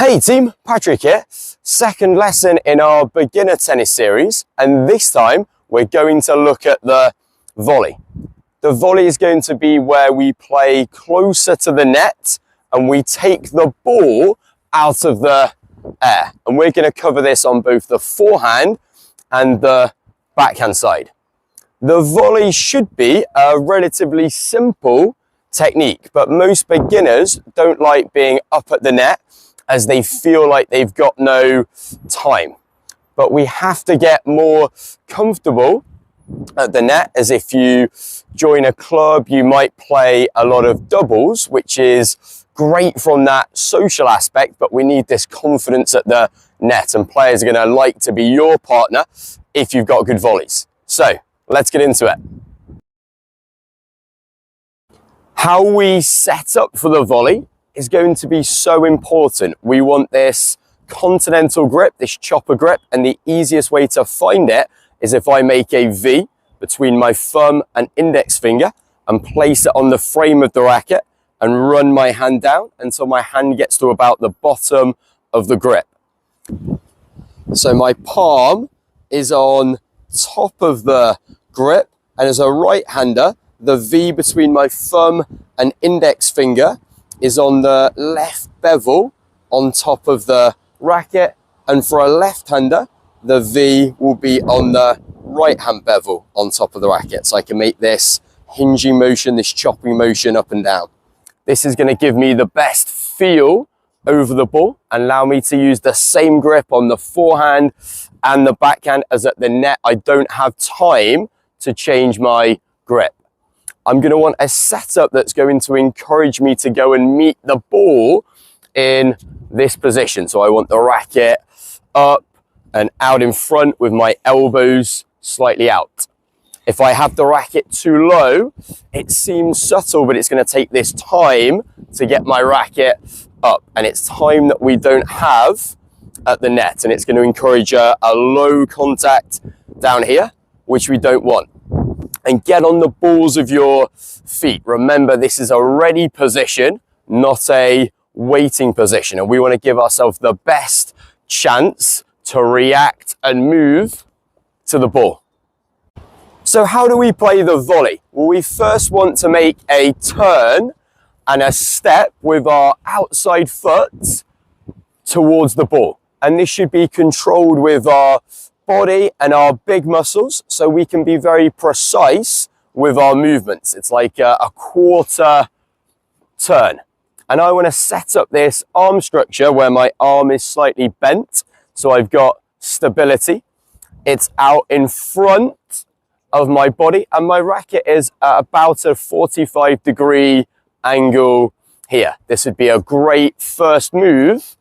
Hey team, Patrick here. Second lesson in our beginner tennis series, and this time we're going to look at the volley. The volley is going to be where we play closer to the net and we take the ball out of the air. And we're going to cover this on both the forehand and the backhand side. The volley should be a relatively simple technique, but most beginners don't like being up at the net as they feel like they've got no time. But we have to get more comfortable at the net, as if you join a club, you might play a lot of doubles, which is great from that social aspect, but we need this confidence at the net, and players are gonna like to be your partner if you've got good volleys. So let's get into it. How we set up for the volley is going to be so important. We want this continental grip, this chopper grip, and the easiest way to find it is if I make a V between my thumb and index finger and place it on the frame of the racket and run my hand down until my hand gets to about the bottom of the grip. So my palm is on top of the grip, and as a right-hander, the V between my thumb and index finger is on the left bevel on top of the racket, and for a left-hander, the V will be on the right-hand bevel on top of the racket. So I can make this hinging motion, this chopping motion up and down. This is going to give me the best feel over the ball and allow me to use the same grip on the forehand and the backhand as at the net. I don't have time to change my grip. I'm going to want a setup that's going to encourage me to go and meet the ball in this position. So I want the racket up and out in front with my elbows slightly out. If I have the racket too low, it seems subtle, but it's going to take this time to get my racket up. And it's time that we don't have at the net. And it's going to encourage a low contact down here, which we don't want. And get on the balls of your feet. Remember, this is a ready position, not a waiting position. And we want to give ourselves the best chance to react and move to the ball. So how do we play the volley? Well, we first want to make a turn and a step with our outside foot towards the ball. And this should be controlled with our body and our big muscles, so we can be very precise with our movements. It's like a quarter turn. And I want to set up this arm structure where my arm is slightly bent, so I've got stability. It's out in front of my body, and my racket is at about a 45-degree angle here. This would be a great first move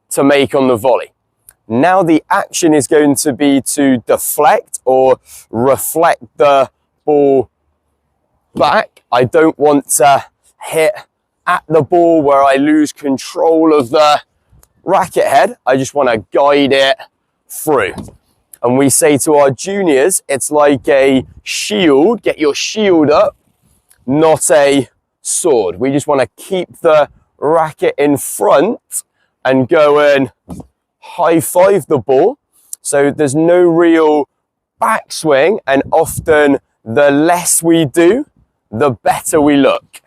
to make on the volley. Now the action is going to be to deflect or reflect the ball back. I don't want to hit at the ball where I lose control of the racket head. I just want to guide it through. And we say to our juniors, it's like a shield. Get your shield up, not a sword. We just want to keep the racket in front and go and high five the ball. So there's no real backswing, and often the less we do, the better we look.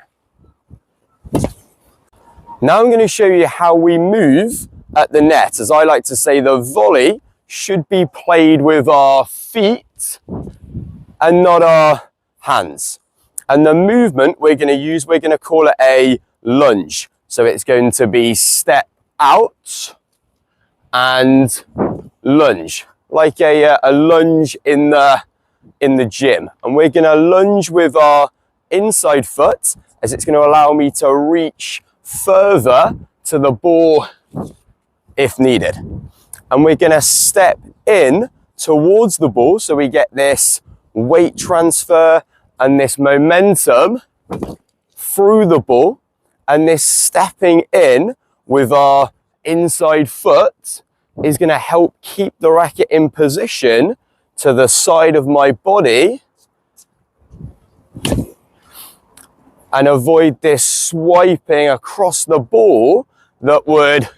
Now I'm going to show you how we move at the net. As I like to say, the volley should be played with our feet and not our hands. And the movement we're going to use, we're going to call it a lunge. So it's going to be step out and lunge, like a lunge in the gym. And we're going to lunge with our inside foot, as it's going to allow me to reach further to the ball if needed. And we're going to step in towards the ball, so we get this weight transfer and this momentum through the ball. And this stepping in with our inside foot is going to help keep the racket in position to the side of my body and avoid this swiping across the ball that would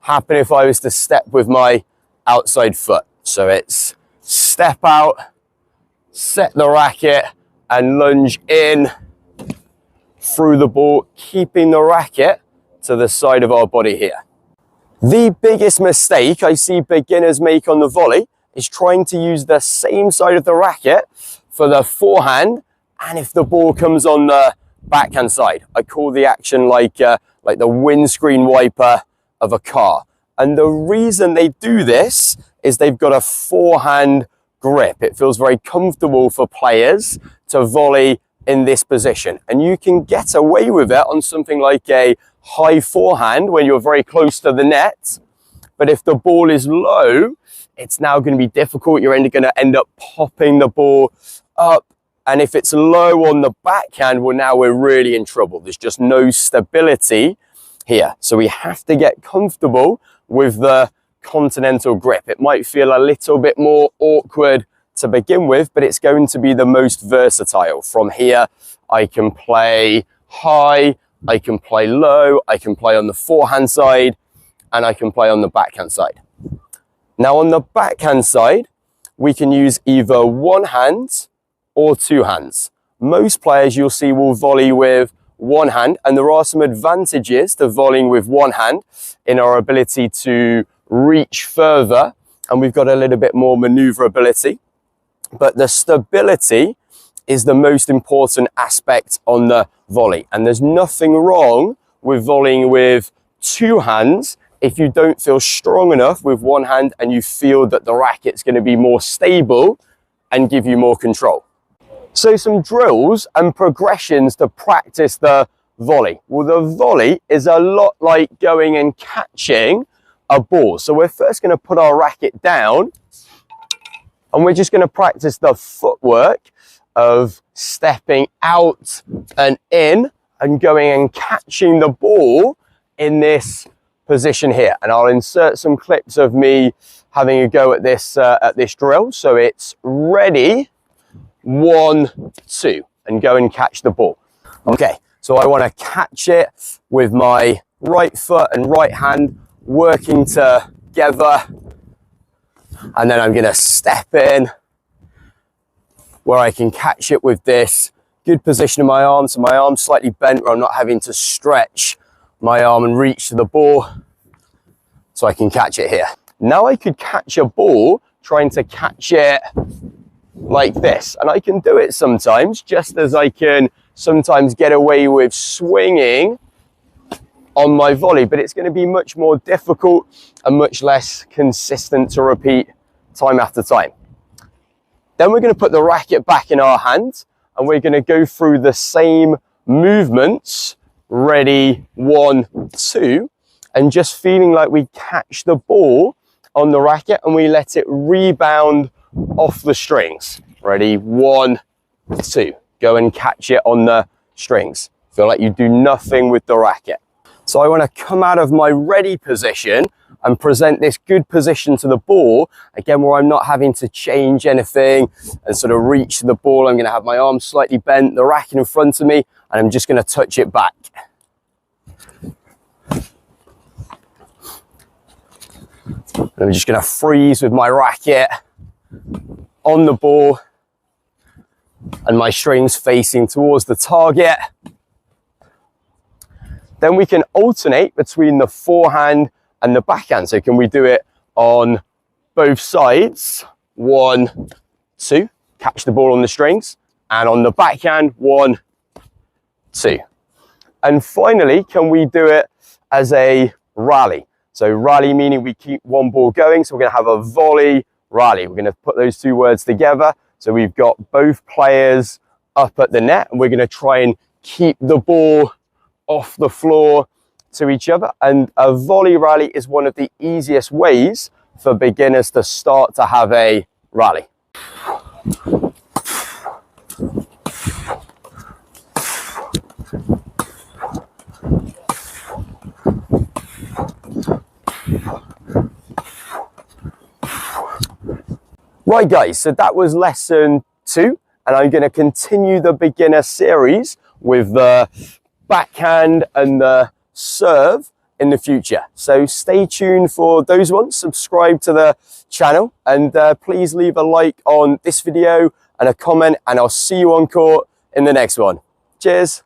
happen if I was to step with my outside foot. So it's step out, set the racket, and lunge in through the ball, keeping the racket to the side of our body here. The biggest mistake I see beginners make on the volley is trying to use the same side of the racket for the forehand, and if the ball comes on the backhand side. I call the action like the windscreen wiper of a car. And the reason they do this is they've got a forehand grip. It feels very comfortable for players to volley in this position. And you can get away with it on something like a high forehand when you're very close to the net. But if the ball is low, it's now going to be difficult. You're going to end up popping the ball up. And if it's low on the backhand, well, now we're really in trouble. There's just no stability here. So we have to get comfortable with the continental grip. It might feel a little bit more awkward to begin with, but it's going to be the most versatile. From here, I can play high, I can play low, I can play on the forehand side, and I can play on the backhand side. Now on the backhand side, we can use either one hand or two hands. Most players you'll see will volley with one hand, and there are some advantages to volleying with one hand in our ability to reach further, and we've got a little bit more maneuverability. But the stability is the most important aspect on the volley, and there's nothing wrong with volleying with two hands if you don't feel strong enough with one hand and you feel that the racket's going to be more stable and give you more control. So some drills and progressions to practice the volley. Well, the volley is a lot like going and catching a ball. So we're first going to put our racket down, and we're just going to practice the footwork of stepping out and in and going and catching the ball in this position here. And I'll insert some clips of me having a go at this drill. So it's ready, 1, 2, and go and catch the ball. Okay, so I want to catch it with my right foot and right hand working together, and then I'm going to step in where I can catch it with this good position of my arm, so my arm's slightly bent where I'm not having to stretch my arm and reach to the ball, so I can catch it here. Now I could catch a ball trying to catch it like this, and I can do it sometimes, just as I can sometimes get away with swinging on my volley, but it's going to be much more difficult and much less consistent to repeat time after time. Then we're going to put the racket back in our hand, and we're going to go through the same movements, ready, 1, 2, and just feeling like we catch the ball on the racket and we let it rebound off the strings. Ready, 1, 2. Go and catch it on the strings. Feel like you do nothing with the racket. So I want to come out of my ready position and present this good position to the ball, again, where I'm not having to change anything and sort of reach the ball. I'm going to have my arm slightly bent, the racket in front of me, and I'm just going to touch it back. I'm just going to freeze with my racket on the ball and my strings facing towards the target. Then we can alternate between the forehand and the backhand. So can we do it on both sides? 1, 2, catch the ball on the strings, and on the backhand, 1, 2. And finally, can we do it as a rally? So rally meaning we keep one ball going. So we're going to have a volley rally. We're going to put those two words together. So we've got both players up at the net, and we're going to try and keep the ball off the floor to each other. And a volley rally is one of the easiest ways for beginners to start to have a rally. Right guys, so that was lesson 2, and I'm going to continue the beginner series with the backhand and the serve in the future. So stay tuned for those ones, subscribe to the channel, and please leave a like on this video and a comment, and I'll see you on court in the next one. Cheers.